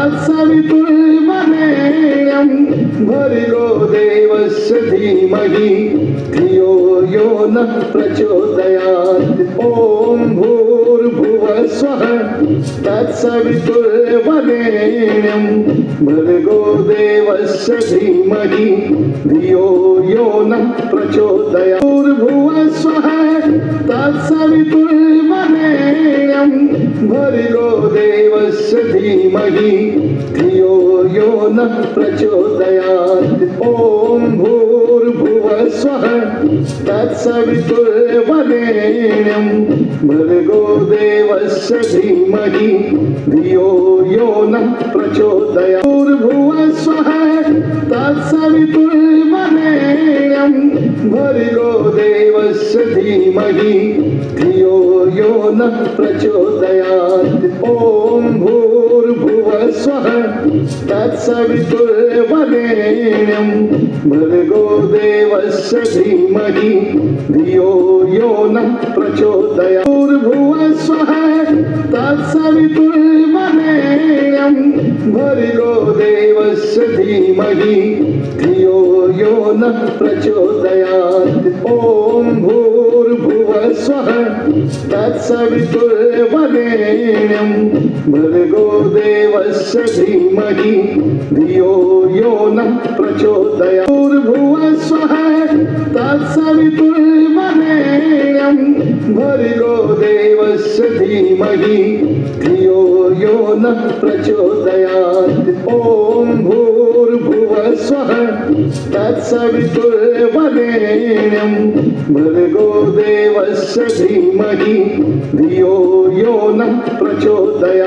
तत्सवितुर्वरेण्यं भर्गो देवस्य धीमहि धियो यो नः प्रचोदयात् ॐ भूर्भुवः स्वः तत्सवितुर्वरेण्यं भर्गो देवस्य धीमहि धियो यो नः प्रचोदयात् भूर्भुवः स्वः तत्सवितुर्वरेण्यं भर्गो देवस्य धीमहि धियो यो नः प्रचोदयात् ॐ भूर्भुवः स्वः तत्सवितुर्वरेण्यं भर्गो देवस्य धीमहि धियो यो नः प्रचोदयात् भूर्भुवः स्वः तत्सवितुर्वरेण्यं भर्गो देवस्य धीमहि धियो यो नः प्रचोदयात् ॐ भूर्भुवः स्वः तत्सवितुर्वरेण्यं भर्गो देवस्य धीमहि धियो यो नः प्रचोदयात् भूर्भुवः स्वः तत्सवितुर्वरेण्यं भर्गो देवस्य धीमहि धियो यो नः प्रचोदयात् ॐ भूर्भुवः स्वः तत्सवितुर्वरेण्यं भर्गो देवस्य धीमहि धियो यो नः प्रचोदयात् भूर्भुवः स्वः तत्सवितुर्वरेण्यं भर्गो देवस्य धीमहि धियो यो नः प्रचोदयात् ॐ भूर्भुवः स्वः तत्सवितुर्वरेण्यं भर्गो देवस्य धीमहि धियो यो नः प्रचोदयात्